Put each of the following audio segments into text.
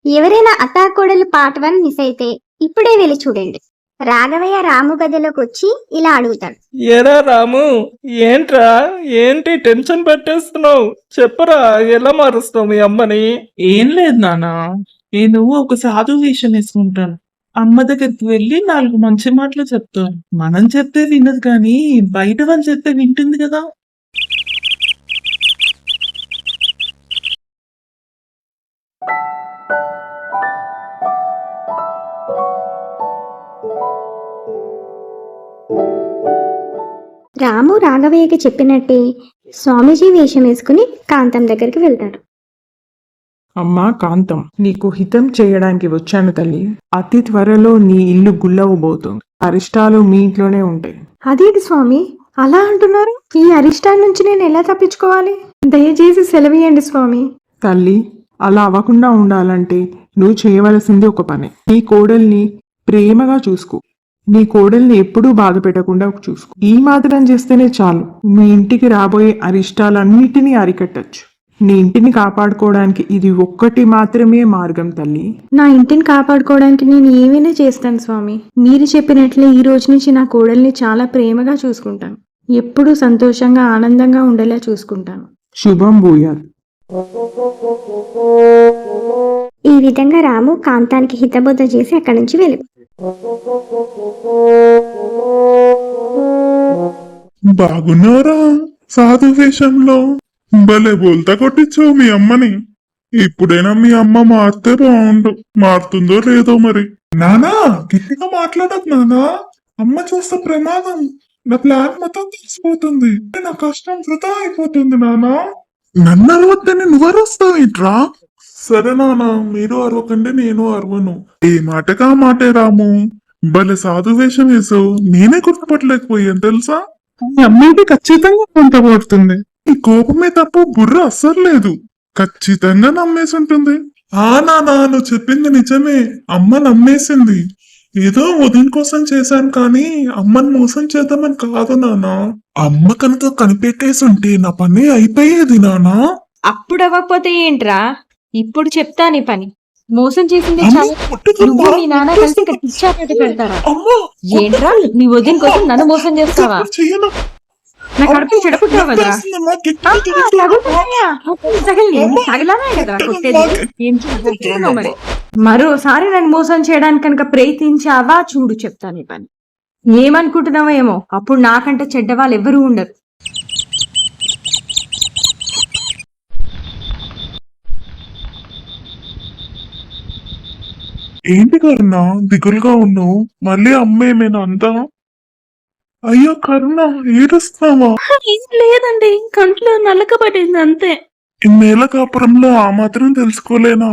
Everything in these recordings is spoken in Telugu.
ఎవరైనా అత్తాకోడలు పార్ట్ 1 మిస్ అయితే ఇప్పుడే వెళ్ళి చూడండి. రాఘవయ్య రాము గదిలోకి వచ్చి ఇలా అడుగుతాడు. ఏరా రాము, ఏంట్రా, ఏంటి టెన్షన్ పెట్టేస్తున్నావు? చెప్పరా, ఎలా మారుస్తావు మీ అమ్మని? ఏం లేదు నాన్న, నేను ఒక సాధు వేషం వేసుకుంటాను. అమ్మ దగ్గరికి వెళ్ళి 4 మంచి మాటలు చెప్తాను. మనం చెప్తే వినదు కానీ బయట వాళ్ళు చెప్తే వింటుంది కదా. రాము రాఘవయ్యకి చెప్పినట్టే స్వామీజీ వేషం వేసుకుని కాంతం దగ్గరికి వెళ్తాడు. అమ్మా కాంతం, నీకు హితం చేయడానికి వచ్చాను తల్లి. అతి త్వరలో నీ ఇల్లు గుల్లవబోతుంది. అరిష్టాలు మీ ఇంట్లోనే ఉంటాయి. అదేంటి స్వామి అలా అంటున్నారు? ఈ అరిష్టాల నుంచి నేను ఎలా తప్పించుకోవాలి? దయచేసి సెలవియండి స్వామి. తల్లి, అలా అవ్వకుండా ఉండాలంటే నువ్వు చేయవలసింది ఒక పని. నీ కోడల్ని ప్రేమగా చూసుకో. నీ కోడల్ని ఎప్పుడూ బాధ పెట్టకుండా చూసుకో. ఈ మాత్రం చేస్తేనే చాలు. మీ ఇంటికి రాబోయే అరిష్టాలన్నిటినీ అరికట్టచ్చు. నీ ఇంటిని కాపాడుకోవడానికి ఇది ఒక్కటి మాత్రమే మార్గం తల్లి. నా ఇంటిని కాపాడుకోవడానికి నేను ఏమైనా చేస్తాను స్వామి. మీరు చెప్పినట్లే ఈ రోజు నుంచి నా కోడల్ని చాలా ప్రేమగా చూసుకుంటాను. ఎప్పుడూ సంతోషంగా ఆనందంగా ఉండేలా చూసుకుంటాను. శుభం భూయాత్. ఈ విధంగా రాము కాంతానికి హితబోధ చేసి అక్కడి నుంచి వెళ్ళి బాగున్నారా సాధు వేషంలో? భలే బోల్తా కొట్టించావు మీ అమ్మని. ఇప్పుడైనా మీ అమ్మ మారితే బాగుండు. మారుతుందో లేదో మరి. నానా, గట్టిగా మాట్లాడదు నానా. అమ్మ చూస్తే ప్రమాదం. నా ప్లాన్ మొత్తం తెలిసిపోతుంది. నా కష్టం వృధా అయిపోతుంది నానా. నన్ను అరవద్దని నువ్వు అరుస్తావు ఇట్రా. సరే నానా, మీరు అరవకండి, నేను అరవను. ఏ మాటకా మాటే రాము. భలే సాధు వేషం వేసావు. నేనే గుర్తుపట్టలేకపోయాను తెలుసా. మీ అమ్మకి ఖచ్చితంగా కొంటబడుతుంది. ఈ కోపమే తప్ప బుర్ర అస్సలు లేదు. ఖచ్చితంగా నమ్మేసి ఉంటుంది. నానా, నువ్వు చెప్పింది నిజమే. అమ్మ నమ్మేసింది. ఏదో వదిన కోసం చేశాను కానీ అమ్మని మోసం చేద్దామని కాదు నానా. అమ్మ కనుక కనిపెట్టేసి ఉంటే నా పని అయిపోయేది నానా. అప్పుడు అవ్వకపోతే ఏంట్రా? ఇప్పుడు చెప్తా నీ పని. మోసం చేసింది చాలు. నువ్వు మీ నాన్న కలిసి ఇక్కడ పిచ్చాపేట పెడతారా? ఏంట్రా, నీ వదిన కోసం నన్ను మోసం చేస్తావా? నా కడుపు చెడపుట్టావు కదరా? మరోసారి నన్ను మోసం చేయడానికి కనుక ప్రయత్నించావా చూడు, చెప్తా నీ పని. ఏమనుకుంటున్నావో ఏమో, అప్పుడు నాకంటే చెడ్డవాళ్ళు ఎవ్వరూ ఉండరు. ఏంటి కరుణ దిగులుగా ఉన్నావు? మళ్ళీ అమ్మ ఏమైనా అందా? అయ్యో కరుణ, ఏడుస్తున్నావా? ఏం లేదండి, కంట్లో నల్లక పడింది అంతే. ఇన్నేళ్ల కాపురంలో ఆ మాత్రం తెలుసుకోలేనా?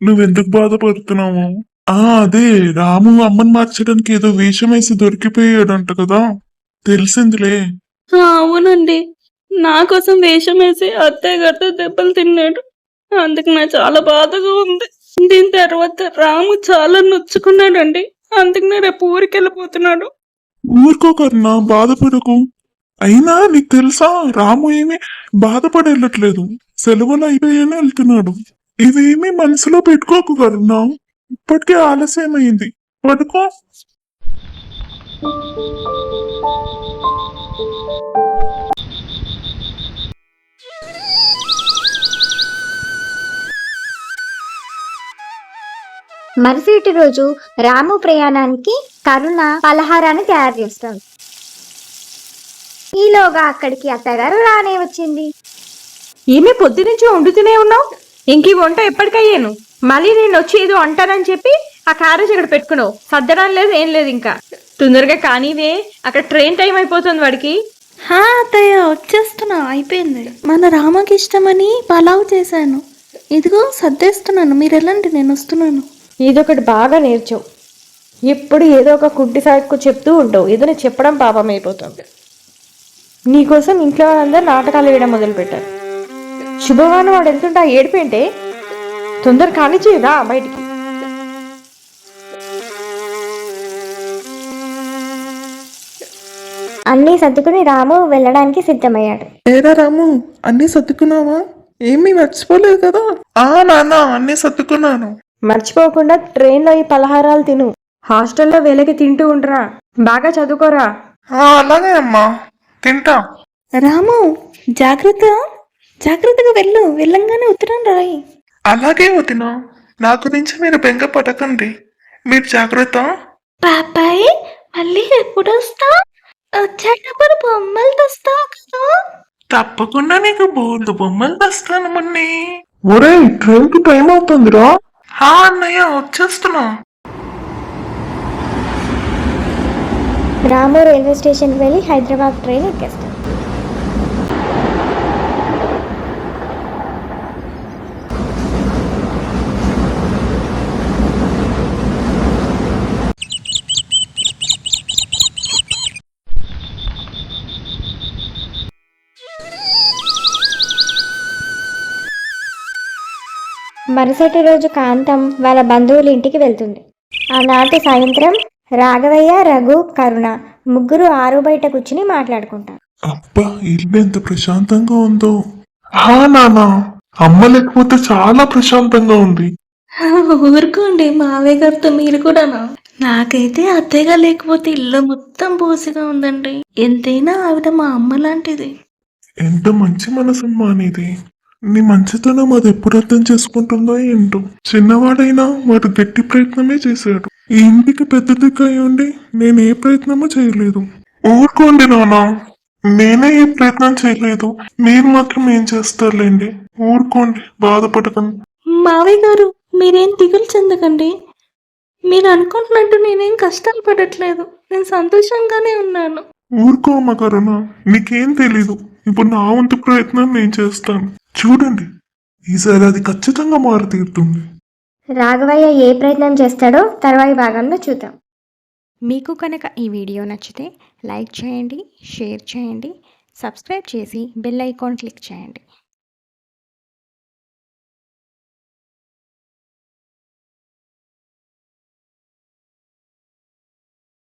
నువ్వెందుకు బాధపడుతున్నావు? అదే రాము అమ్మని మార్చడానికి ఏదో వేషం వేసి దొరికిపోయాడంట కదా, తెలిసిందిలే. అవునండి, నా కోసం వేషం వేసి అత్తయ్య గారితో దెబ్బలు తిన్నాడు. అందుకు నాకు చాలా బాధగా ఉంది. దీని తర్వాత రాము చాలా నొచ్చుకున్నాడండి. అందుకు నేను రేపు ఊరికి వెళ్ళిపోతున్నాడు. ఊరుకో కరుణ, బాధపడకు. అయినా నీకు తెలుసా, రాము ఏమీ బాధపడేళ్ళట్లేదు. సెలవులు అయిపోయానే వెళ్తున్నాడు. ఇవేమీ మనసులో పెట్టుకోకు కరుణ. ఇప్పటికే ఆలస్యమైంది, పడుకో. మరుసటి రోజు రాము ప్రయాణానికి కరుణ పలహారాన్ని తయారు చేస్తుంది. ఈలోగా అక్కడికి అత్తగారు రానే వచ్చింది. ఏమీ పొద్దు నుంచి వండుతూనే ఉన్నావు, ఇంక ఈ వంట ఎప్పటికయ్యాను? మళ్ళీ నేను వచ్చి ఏదో అంటానని చెప్పి ఆ క్యారేజ్ ఇక్కడ పెట్టుకున్నావు. సర్దడం లేదు, ఏం లేదు. ఇంకా తొందరగా కానీవే, అక్కడ ట్రైన్ టైం అయిపోతుంది వాడికి. అత్తయ్య వచ్చేస్తున్నా, అయిపోయింది. మన రామకి ఇష్టమని పలావ్ చేశాను. ఇదిగో సర్దేస్తున్నాను, మీరు వెళ్ళండి, నేను వస్తున్నాను. ఇదొకటి బాగా నేర్చావు. ఎప్పుడు ఏదో ఒక కుట్టి సాకు చెప్తూ ఉంటావు. ఏదైనా చెప్పడం పాపం అయిపోతుంది. నీకోసం ఇంట్లో వాళ్ళందరూ నాటకాలు వేయడం మొదలు పెట్టారు. శుభవాన వాడు వెళ్తుంటా ఏడిపోయింటే తొందర ఖాళీ చేయరా బయటికి. అన్నీ సర్దుకుని రాము వెళ్ళడానికి సిద్ధమయ్యాడు. ఏరా రాము, అన్నీ సర్దుకున్నావా? ఏమీ మర్చిపోలేదు కదా? నాన్న, అన్ని సర్దుకున్నాను. మర్చిపోకుండా ట్రైన్లో ఈ పలహారాలు తిను. హాస్టల్లో వేళకి తింటూ ఉండరా. బాగా చదువుకోరా. అలాగే అమ్మా, తింటా. రాము, జాగ్రత్త, జాగ్రత్తగా వెళ్ళు. వెళ్ళంగానే ఉత్తరం రాయి. అలాగే వదినా, నా గురించి మీరు బెంగ పడకండి. మీరు జాగ్రత్త. పాపాయ్, మళ్ళీ ఎప్పుడు వస్తావు? వచ్చేటప్పుడు బొమ్మలు తెస్తావు కదా? తప్పకుండా నీకు బోర్డు బొమ్మలు తెస్తాను మొన్నే. ఒరే, ట్రైన్ కి టైం అవుతుందిరా. అన్నయ్య, వచ్చేస్తున్నా. రాము రైల్వే స్టేషన్కి వెళ్ళి హైదరాబాద్ ట్రైన్ ఎక్కేస్తాం. మరుసటి రోజు కాంతం వాళ్ళ బంధువుల ఇంటికి వెళ్తుంది. ఆనాటి సాయంత్రం రాఘవయ్య, రఘు, కరుణ ముగ్గురు ఆరు బయట కూర్చుని మాట్లాడుకుంటారు. అబ్బా, ఇల్లు ఎంత ప్రశాంతంగా ఉందో. నానా, అమ్మ లేకపోతే చాలా ప్రశాంతంగా ఉంది. ఊరుకోండి మావయ్య గారితో మీరు కూడానా? నాకైతే అత్తయ్యగా లేకపోతే ఇల్లు మొత్తం బోసిగా ఉందండి. ఎంతైనా ఆవిడ మా అమ్మ లాంటిది. ఎంత మంచి మనసమ్మా నీది. నీ మంచితనం అది ఎప్పుడు అర్థం చేసుకుంటుందో ఏంటో. చిన్నవాడైనా వాడు గట్టి ప్రయత్నమే చేశాడు. ఈ ఇంటికి పెద్ద దిక్కు అయి ఉండి నేను ఏ ప్రయత్నమూ చేయలేదు. ఊరుకోండి నానా, నేనే ఏ ప్రయత్నం చేయలేదు. మీరు మాత్రం ఏం చేస్తారులేండి. ఊరుకోండి, బాధపడకండి. మావయ్య గారు, మీరేం దిగులు చెందకండి. మీరు అనుకుంటున్నట్టు నేనేం కష్టాలు పడట్లేదు. నేను సంతోషంగానే ఉన్నాను. ఊరుకో అమ్మ కరుణ, నీకేం తెలీదు. ఇప్పుడు నా వంతు ప్రయత్నం నేను చేస్తాను. చూడండి, ఈసారి అది ఖచ్చితంగా మారు తీరుతుంది. రాఘవయ్య ఏ ప్రయత్నం చేస్తాడో తర్వాయి భాగంలో చూద్దాం. మీకు కనుక ఈ వీడియో నచ్చితే లైక్ చేయండి, షేర్ చేయండి, సబ్స్క్రైబ్ చేసి బెల్ ఐకాన్ క్లిక్ చేయండి.